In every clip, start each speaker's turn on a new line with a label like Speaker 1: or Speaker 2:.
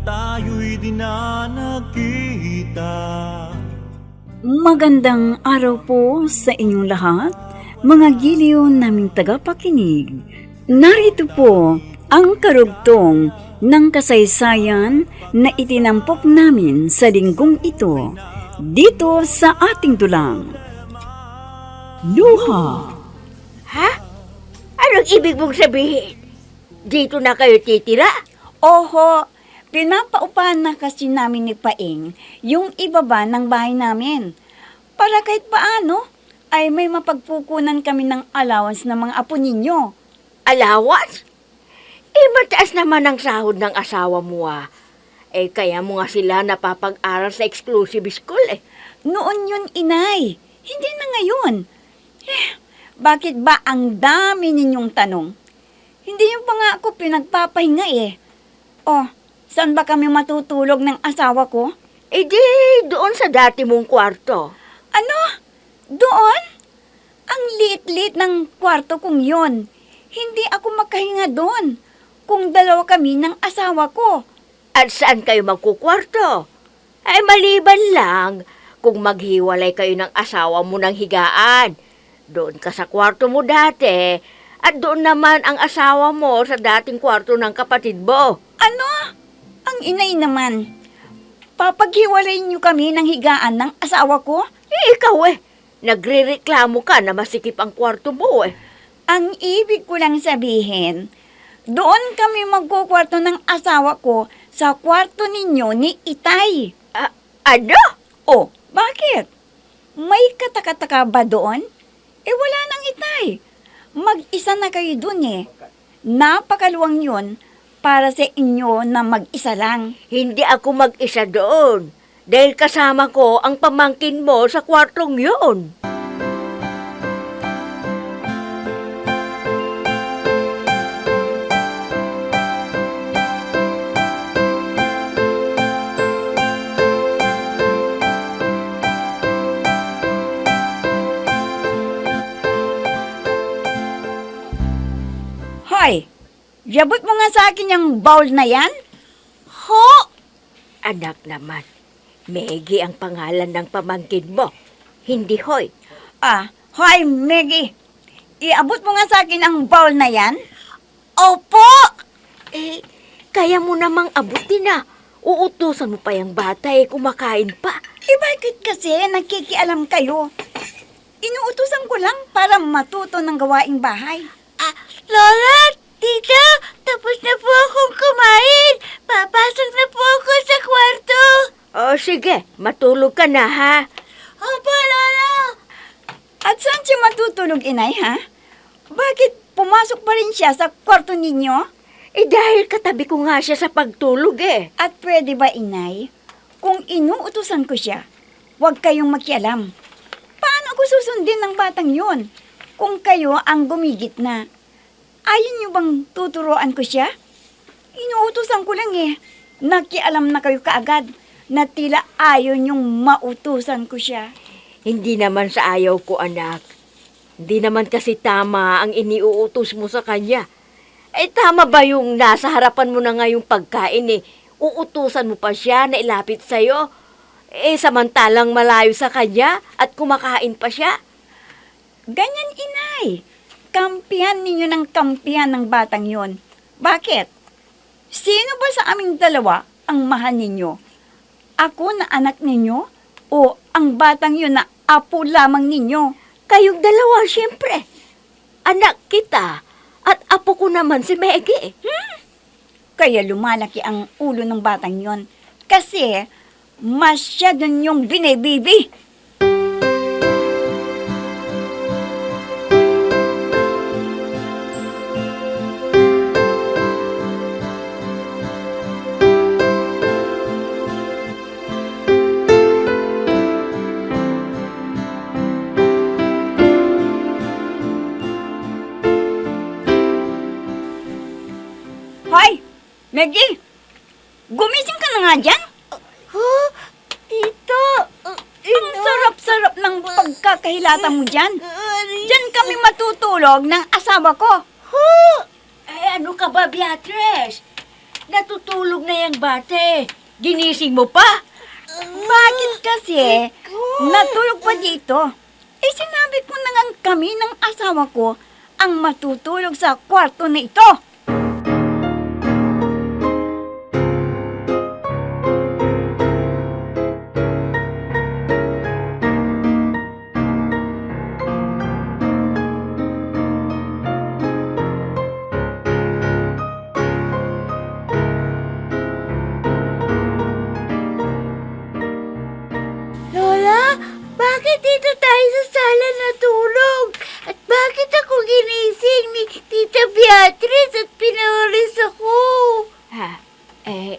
Speaker 1: tayo'y di na nagkita.
Speaker 2: Magandang araw po sa inyong lahat, mga giliw naming tagapakinig. Narito po ang karugtong ng kasaysayan na itinampok namin sa linggong ito, dito sa ating dulang. Luha.
Speaker 3: Ha? Anong ibig mong sabihin? Dito na kayo titira?
Speaker 2: Oho, pinapaupahan na kasi namin ni Paing yung ibaba ng bahay namin. Para kahit paano, ay may mapagpukunan kami ng allowance ng mga apo ninyo.
Speaker 3: Allowance? Mataas naman ang sahod ng asawa mo kaya mo nga sila napapag-aral sa exclusive school
Speaker 2: Noon yun, inay. Hindi na ngayon. Bakit ba ang dami ninyong tanong? Hindi yung pa nga ako pinagpapahinga saan ba kami matutulog ng asawa ko?
Speaker 3: Di doon sa dati mong kwarto.
Speaker 2: Ano? Doon? Ang liit-liit ng kwarto kong yon. Hindi ako makahinga doon kung dalawa kami ng asawa ko.
Speaker 3: At saan kayo magkukwarto? Maliban lang kung maghiwalay kayo ng asawa mo ng higaan. Doon ka sa kwarto mo dati, at doon naman ang asawa mo sa dating kwarto ng kapatid mo.
Speaker 2: Ano? Ang inay naman. Papaghiwalay niyo kami ng higaan ng asawa ko?
Speaker 3: Ikaw nagrereklamo ka na masikip ang kwarto mo
Speaker 2: Ang ibig ko lang sabihin, doon kami magkukwarto ng asawa ko sa kwarto ninyo ni Itay.
Speaker 3: Ano?
Speaker 2: Oh, bakit? May katakataka ba doon? Wala nang Itay. Mag-isa na kayo doon Napakaluwang yun para sa inyo na mag-isa lang.
Speaker 3: Hindi ako mag-isa doon. Dahil kasama ko ang pamangkin mo sa kwartong yun.
Speaker 2: Hoy, yabot mo nga sa akin yung bowl na yan?
Speaker 3: Ho! Anak naman, Meggie ang pangalan ng pamangkin mo. Hindi Hoy.
Speaker 2: Hoy, Maggie. Iabot mo nga sa akin ang bowl na yan?
Speaker 3: Opo! Kaya mo namang abutin Uutusan mo pa yung bata kumakain pa.
Speaker 2: Bakit kasi nakikialam kayo? Inuutusan ko lang para matuto ng gawaing bahay.
Speaker 3: Lola, tita, tapos na po akong kumain. Papasok na po ako sa kwarto. Sige, matulog ka na Opo, Lola.
Speaker 2: At saan siya matutulog, inay, ha? Bakit pumasok pa rin siya sa kwarto ninyo?
Speaker 3: Dahil katabi ko nga siya sa pagtulog
Speaker 2: At pwede ba, inay, kung inuutusan ko siya, huwag kayong makialam. Paano ako susundin ng batang yun kung kayo ang gumigit na? Ayaw niyo bang tuturuan ko siya? Inuutusan ko lang Nakialam na kayo kaagad na tila ayaw niyong mautusan ko siya.
Speaker 3: Hindi naman sa ayaw ko, anak. Hindi naman kasi tama ang iniuutos mo sa kanya. Tama ba yung nasa harapan mo na ngayong pagkain uutusan mo pa siya na ilapit sa'yo? Samantalang malayo sa kanya at kumakain pa siya?
Speaker 2: Ganyan, inay. Kampihan ninyo ng kampihan ng batang yon. Bakit? Sino ba sa aming dalawa ang mahal ninyo? Ako na anak ninyo o ang batang yon na apo lamang ninyo?
Speaker 3: Kayong dalawa, siyempre. Anak kita at apo ko naman si Meggie.
Speaker 2: Kaya lumalaki ang ulo ng batang yon. Kasi masyado niyong binibibi. Hoy, Maggie! Gumising ka na nga dyan?
Speaker 3: Tito!
Speaker 2: Ang sarap-sarap ng pagkakahilata mo dyan. Dyan kami matutulog ng asawa ko.
Speaker 3: Ano ka ba, Beatrice? Natutulog na yung bata eh. Ginising mo pa?
Speaker 2: Bakit kasi natulog pa dito? Eh sinabi ko na nga kami ng asawa ko ang matutulog sa kwarto na ito.
Speaker 4: Lola, bakit dito tayo sa sala natulog? At bakit ako ginising ni Tita Beatrice at pinawalis ako?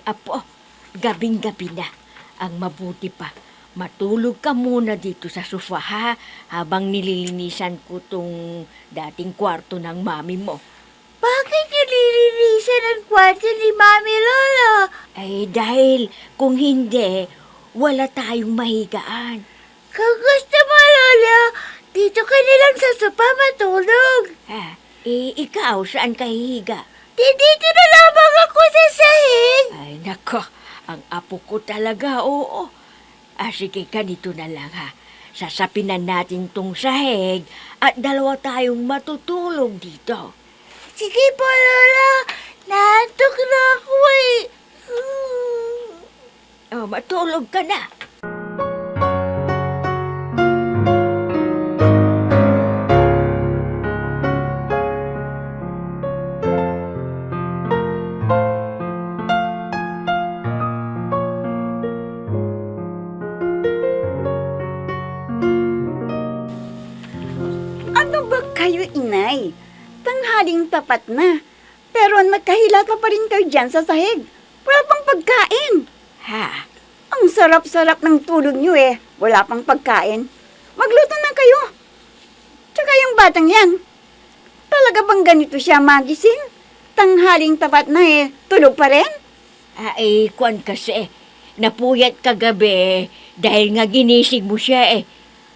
Speaker 3: Apo, gabing-gabi na. Ang mabuti pa, matulog ka muna dito sa sofa ha, habang nililinisan ko tong dating kwarto ng mami mo.
Speaker 4: Bakit niyo lilinisan ang kwarto ni Mami Lola?
Speaker 3: Dahil kung hindi, wala tayong mahigaan.
Speaker 4: Kung gusto mo, Lola, dito ka nilang sa sopa matulog.
Speaker 3: Ikaw, saan ka hihiga?
Speaker 4: Dito na lamang ako sa sahig.
Speaker 3: Ay, nako, ang apo ko talaga, oo. Sige, ganito na lang ha. Sasapinan natin tong sahig at dalawa tayong matutulog dito.
Speaker 4: Sige po, Lola. Naantok na ako eh.
Speaker 3: Matulog ka na.
Speaker 2: Ano ba kayo, inay? Tanghaling tapat na. Pero nagkahilata pa rin kayo dyan sa sahig. Wala pang pagkain. Ang sarap-sarap ng tulog niyo eh. Wala pang pagkain. Magluto na kayo. Tsaka yung batang yan. Talaga bang ganito siya magising? Tanghaling tapat na eh. Tulog pa rin?
Speaker 3: Kwan kasi. Napuyat kagabi dahil nga ginising mo siya eh.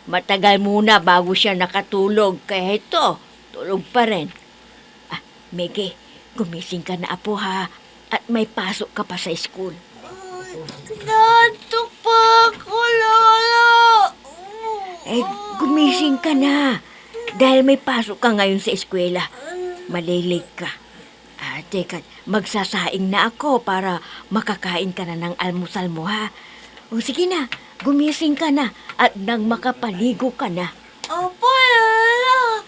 Speaker 3: Matagal muna bago siya nakatulog. Kaya ito, tulog pa rin. Mege, gumising ka na apo ha. At may pasok ka pa sa school.
Speaker 4: Naantok pa ako, Lola.
Speaker 3: Gumising ka na. Dahil may pasok ka ngayon sa eskwela. Malilig ka. Teka, magsasaing na ako para makakain ka na ng almusal mo ha. O sige na, gumising ka na at nang makapaligo ka na.
Speaker 4: Opo, Lola.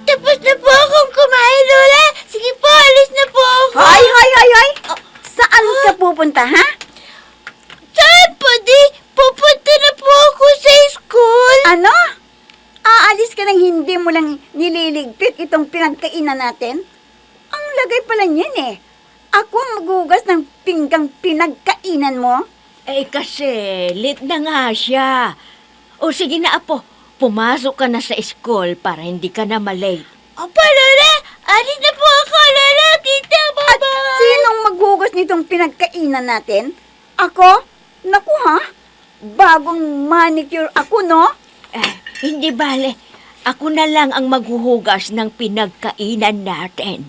Speaker 4: Tapos na po akong kumain, Lola. Sige po, alis na po ako.
Speaker 2: Hoy! Saan ka pupunta, ha?
Speaker 4: Saan po di? Pupunta na po ako sa school.
Speaker 2: Ano? Aalis ka nang hindi mo lang nililigpit itong pinagkainan natin? Ang lagay pala niyan eh. Ako ang maghugas ng pinggang pinagkainan mo?
Speaker 3: Kasi late na nga siya. O sige na apo, pumasok ka na sa school para hindi ka na malate.
Speaker 4: Opo, Lola. Alis na po ako, Lola. Tita,
Speaker 2: At
Speaker 4: bye-bye.
Speaker 2: sinong maghugas nitong pinagkainan natin? Ako? Naku ha? Bagong manicure ako, no?
Speaker 3: Hindi bale, ako na lang ang maghuhugas ng pinagkainan natin.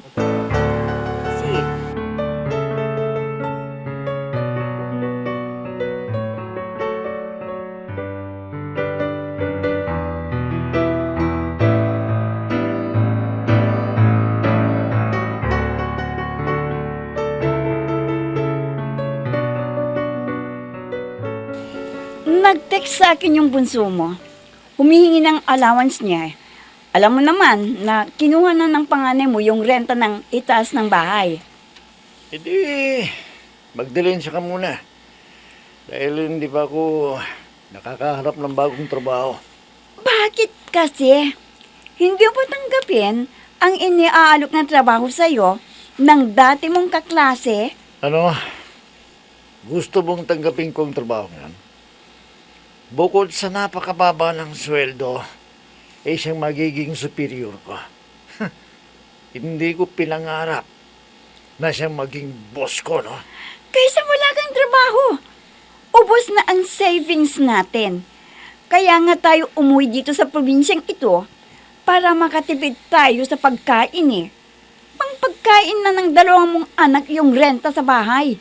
Speaker 2: Nag-text sa akin yung bunso mo. Humihingi ng allowance niya. Alam mo naman na kinuha na ng panganay mo yung renta ng itaas ng bahay.
Speaker 5: Magdalensya ka muna. Dahil hindi pa ako nakakaharap ng bagong trabaho.
Speaker 2: Bakit kasi? Hindi mo tanggapin ang iniaalok na trabaho sa'yo ng dati mong kaklase?
Speaker 5: Ano? Gusto mong tanggapin ko ang trabaho yan? Bukod sa napakababa ng sweldo, siyang magiging superior ko. Hindi ko pinangarap na siyang maging boss ko, no?
Speaker 2: Kaysa wala kang trabaho. Ubos na ang savings natin. Kaya nga tayo umuwi dito sa probinsyang ito para makatipid tayo sa pagkain eh. Pangpagkain na ng dalawang mong anak yung renta sa bahay.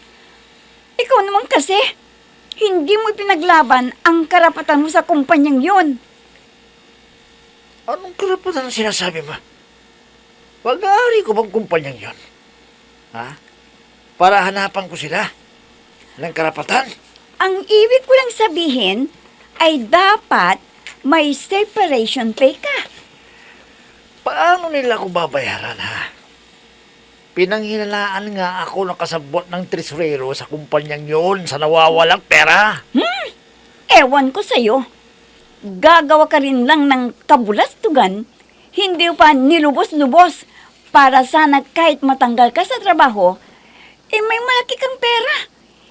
Speaker 2: Ikaw naman kasi, hindi mo pinaglaban ang karapatan mo sa kumpanyang yon.
Speaker 5: Anong karapatan ang sinasabi mo? Pag-aari ko bang kumpanyang yon? Ha? Para hanapan ko sila ng karapatan?
Speaker 2: Ang ibig ko lang sabihin ay dapat may separation pay ka.
Speaker 5: Paano nila ako babayaran, ha? Pinanghinalaan nga ako ng kasabot ng tresurero sa kumpanyang yon sa nawawalang pera.
Speaker 2: Ewan ko sa'yo. Gagawa ka rin lang ng kabulastugan, hindi pa nilubos-lubos para sana kahit matanggal ka sa trabaho, may malaki kang pera.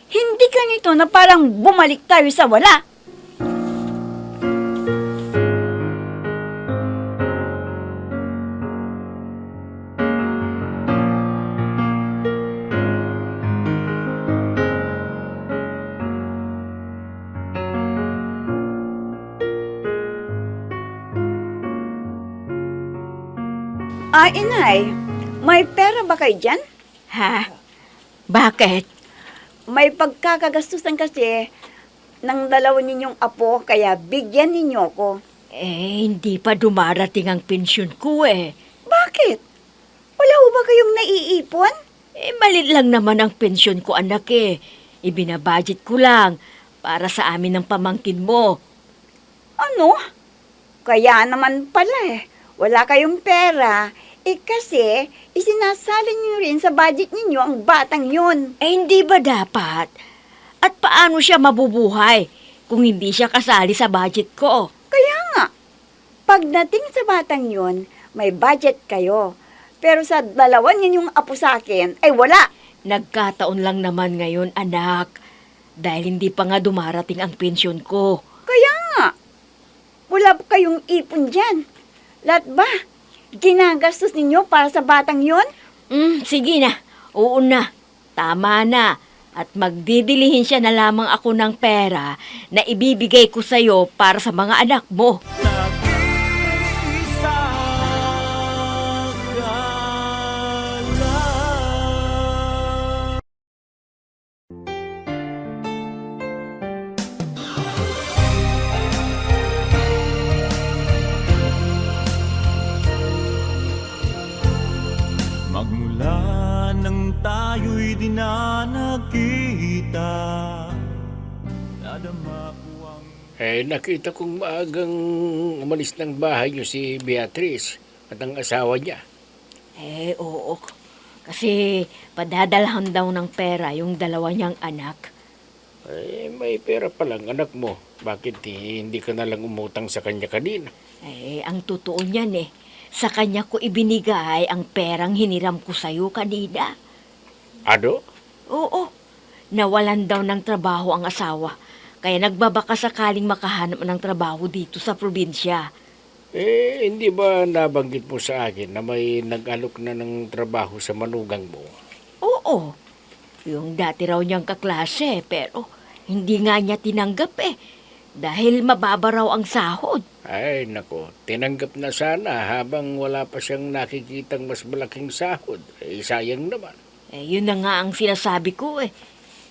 Speaker 2: Hindi ka nito na parang bumalik tayo sa wala. Inay, may pera ba kayo dyan?
Speaker 3: Ha? Bakit?
Speaker 2: May pagkakagastusan kasi ng dalawa ninyong apo, kaya bigyan ninyo ko.
Speaker 3: Hindi pa dumarating ang pensyon ko eh.
Speaker 2: Bakit? Wala ho ba kayong naiipon?
Speaker 3: Malit lang naman ang pensyon ko, anak eh. Ibinabudget ko lang para sa amin ng pamangkin mo.
Speaker 2: Ano? Kaya naman pala eh. Wala kayong pera. Kasi isinasali niyo rin sa budget ninyo ang batang yun.
Speaker 3: Hindi ba dapat? At paano siya mabubuhay kung hindi siya kasali sa budget ko?
Speaker 2: Kaya nga, pagdating sa batang yun, may budget kayo. Pero sa dalawa ninyong apo sa akin, ay wala.
Speaker 3: Nagkataon lang naman ngayon, anak. Dahil hindi pa nga dumarating ang pensyon ko.
Speaker 2: Kaya nga, wala pa kayong ipon dyan. Lahat ba? Ginagastos ninyo para sa batang yon?
Speaker 3: Sige na. Oo na. Tama na. At magdidilihin siya na lamang ako ng pera na ibibigay ko sa'yo para sa mga anak mo.
Speaker 1: Nag-iisa ka lang. Magmula nang tayo'y di na nakita, nadama ko ang
Speaker 6: Nakita kong maagang umalis ng bahay niyo si Beatrice at ang asawa niya.
Speaker 3: Oo. Kasi padadalhan daw ng pera yung dalawa niyang anak.
Speaker 6: May pera pa lang anak mo. Bakit hindi ka na lang umutang sa kanya kanina?
Speaker 3: Ang totoo niyan sa kanya ko ibinigay ang perang hiniram ko sa'yo kanina.
Speaker 6: Ano?
Speaker 3: Oo. Nawalan daw ng trabaho ang asawa. Kaya nagbabaka sakaling makahanap ng trabaho dito sa probinsya.
Speaker 6: Hindi ba nabanggit mo sa akin na may nag-alok na ng trabaho sa manugang mo?
Speaker 3: Oo. Yung dati raw niyang kaklase, pero hindi nga niya tinanggap dahil mababa raw ang sahod.
Speaker 6: Ay, nako, tinanggap na sana habang wala pa siyang nakikitang mas malaking sahod. Sayang naman.
Speaker 3: Yun na nga ang sinasabi ko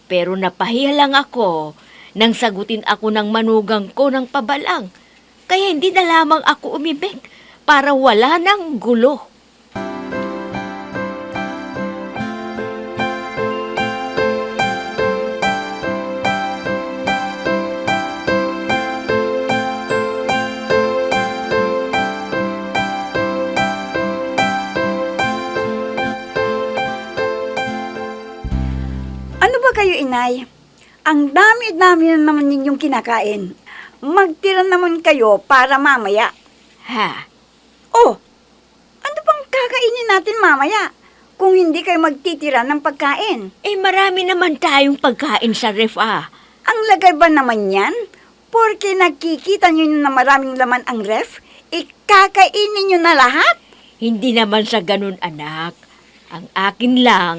Speaker 3: Pero napahiya lang ako nang sagutin ako ng manugang ko ng pabalang. Kaya hindi na lamang ako umibig para wala ng gulo.
Speaker 2: Ano ba kayo, inay? Ang dami-dami na naman ninyong kinakain. Magtira naman kayo para mamaya.
Speaker 3: Ha?
Speaker 2: Oh, ano bang kakainin natin mamaya kung hindi kayo magtitira ng pagkain?
Speaker 3: Marami naman tayong pagkain sa ref
Speaker 2: Ang lagay ba naman yan? Porque nakikita nyo na maraming laman ang ref, ikakainin nyo na lahat?
Speaker 3: Hindi naman sa ganun, anak. Ang akin lang,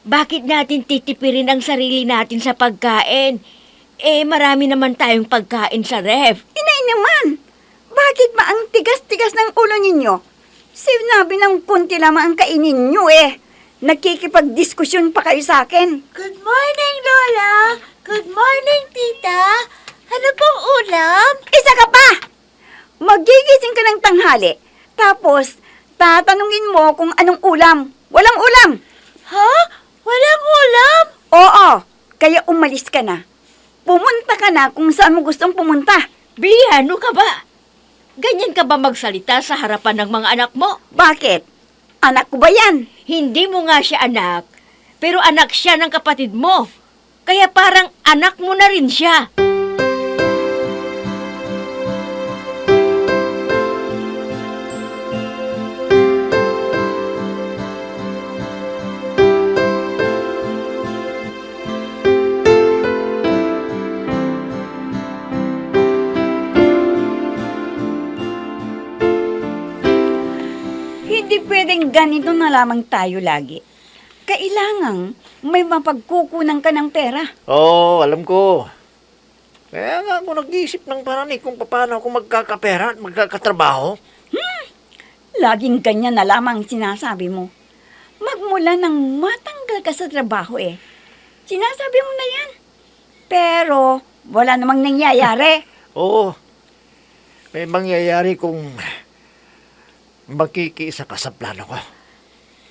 Speaker 3: bakit natin titipirin ang sarili natin sa pagkain? Marami naman tayong pagkain sa ref.
Speaker 2: Inay naman! Bakit ba ang tigas-tigas ng ulo ninyo? Sinabi ng kunti lamang ang kainin nyo Nakikipagdiskusyon pa kayo sa akin.
Speaker 4: Good morning, Lola! Good morning, Tita! Ano pong ulam?
Speaker 2: Isa ka pa! Magigising ka ng tanghali. Tapos, tatanungin mo kung anong ulam. Walang ulam!
Speaker 4: Ha? Walang ulam?
Speaker 2: Oo, kaya umalis ka na. Pumunta ka na kung saan mo gustong pumunta.
Speaker 3: Biyano ka ba? Ganyan ka ba magsalita sa harapan ng mga anak mo?
Speaker 2: Bakit? Anak ko ba yan?
Speaker 3: Hindi mo nga siya anak, pero anak siya ng kapatid mo. Kaya parang anak mo na rin siya.
Speaker 2: Hindi pwedeng ganito na lamang tayo lagi. Kailangang may mapagkukunan ka ng pera.
Speaker 5: Oo, alam ko. Kaya nga ako nag-iisip ng paraan kung paano ako magkakapera at magkakatrabaho.
Speaker 2: Laging ganyan na lamang sinasabi mo. Magmula nang matanggal ka sa trabaho Sinasabi mo na yan. Pero wala namang nangyayari.
Speaker 5: Oo, may mangyayari kung makikiisa ka sa plano ko.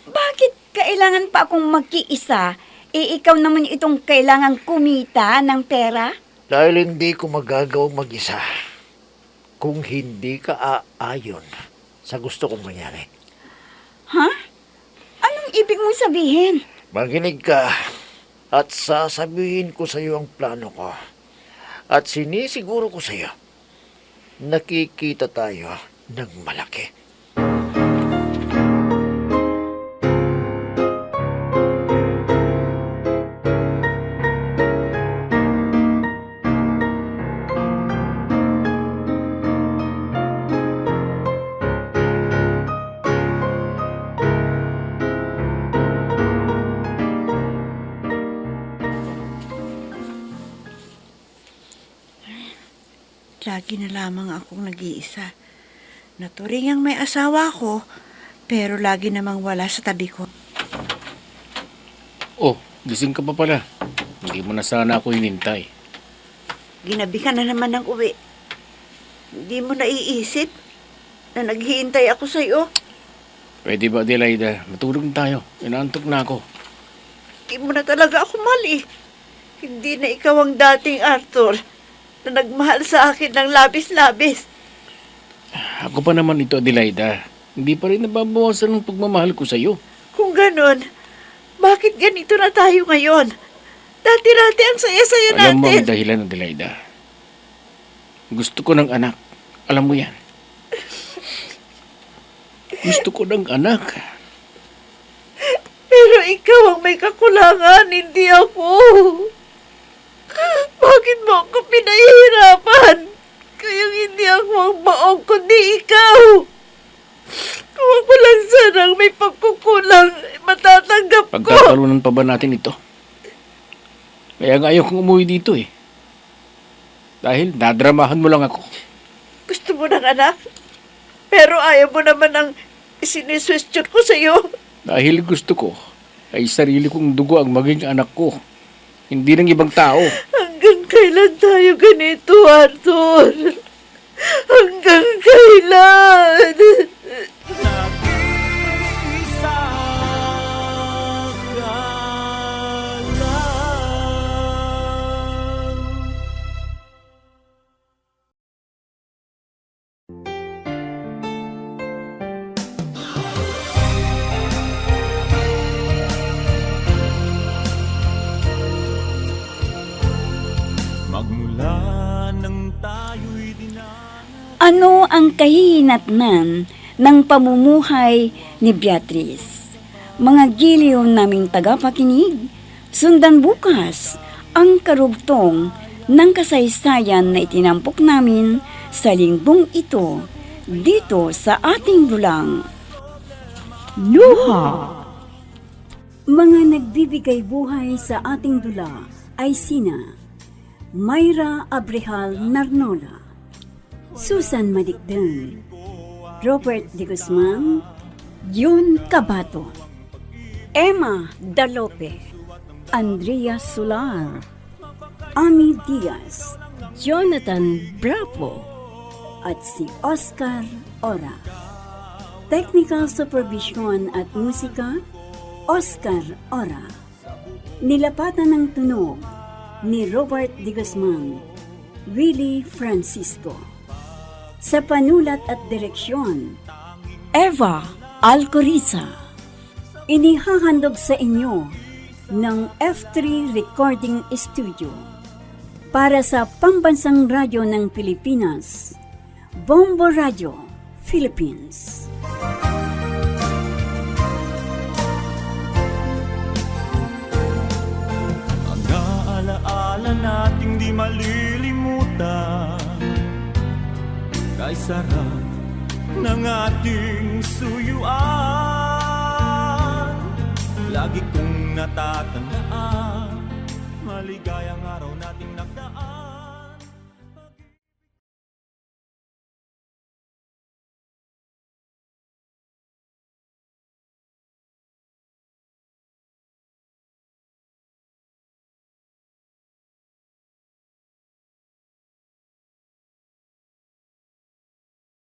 Speaker 2: Bakit kailangan pa akong magkiisa? Ikaw naman itong kailangan kumita ng pera?
Speaker 5: Dahil hindi ko magagawang mag-isa kung hindi ka aayon sa gusto kong mangyari.
Speaker 2: Ha? Anong ibig mong sabihin?
Speaker 5: Makinig ka at sasabihin ko sa iyo ang plano ko. At sinisiguro ko sa iyo, nakikita tayo ng malaki.
Speaker 7: Lagi na lamang akong nag-iisa. Naturing ang may asawa ko, pero lagi namang wala sa tabi ko.
Speaker 6: Oh, gising ka pa pala. Hindi mo na sana ako hinintay.
Speaker 7: Ginabi ka na naman ng uwi. Hindi mo naiisip na naghihintay ako sa iyo.
Speaker 6: Pwede ba, Adelaida? Matulog na tayo. Inaantok na ako.
Speaker 7: Hindi mo na talaga ako mali. Hindi na ikaw ang dating Arthur na nagmahal sa akin ng labis-labis.
Speaker 6: Ako pa naman ito, Adelaida. Hindi pa rin nababawasan ng pagmamahal ko sa'yo.
Speaker 7: Kung ganun, bakit ganito na tayo ngayon? Dati-dati ang saya-saya
Speaker 6: Alam mo
Speaker 7: natin.
Speaker 6: ang dahilan, Adelaida. Gusto ko ng anak. Alam mo yan. Gusto ko ng anak.
Speaker 7: Pero ikaw ang may kakulangan, hindi ako. Bakit mo ako pinahihirapan? Kaya hindi ako ang maong kundi ikaw. Kung ako lang sanang may pagkukulang, matatanggap ko.
Speaker 6: Pagkakalunan pa ba natin ito? Kaya nga ayaw kong umuwi dito Dahil nadramahan mo lang ako.
Speaker 7: Gusto mo ng anak? Pero ayaw mo naman ang isiniswestiyon ko sa iyo.
Speaker 6: Dahil gusto ko ay sarili kong dugo ang maging anak ko. Hindi ng ibang tao.
Speaker 7: Hanggang kailan tayo ganito, Arthur? Hanggang kailan?
Speaker 1: Nag-iisa ka lang. Magmula nang tayo'y
Speaker 2: Ano ang kahihinatnan ng pamumuhay ni Beatrice? Mga giliw naming tagapakinig, sundan bukas ang karugtong ng kasaysayan na itinampok namin sa linggong ito dito sa ating dulang. Luha! Mga nagbibigay buhay sa ating dula ay sina Mayra Abrehal Narnola, Susan Madigdan, Robert De Guzman, Jun Cabato, Emma Dalope, Andrea Solar, Ami Diaz, Jonathan Bravo, at si Oscar Ora. Technical Supervision at Musika, Oscar Ora. Nilapatan ng tunog ni Robert De Guzman, Willie Francisco. Sa panulat at direksyon, Eva Alcoriza. Inihahandog sa inyo ng F3 Recording Studio para sa Pambansang Radyo ng Pilipinas, Bombo Radio, Philippines.
Speaker 1: Ang naalaala nating di malilimutan, kay sarap ng ating suyuan. Lagi kong natatandaan, maligayang araw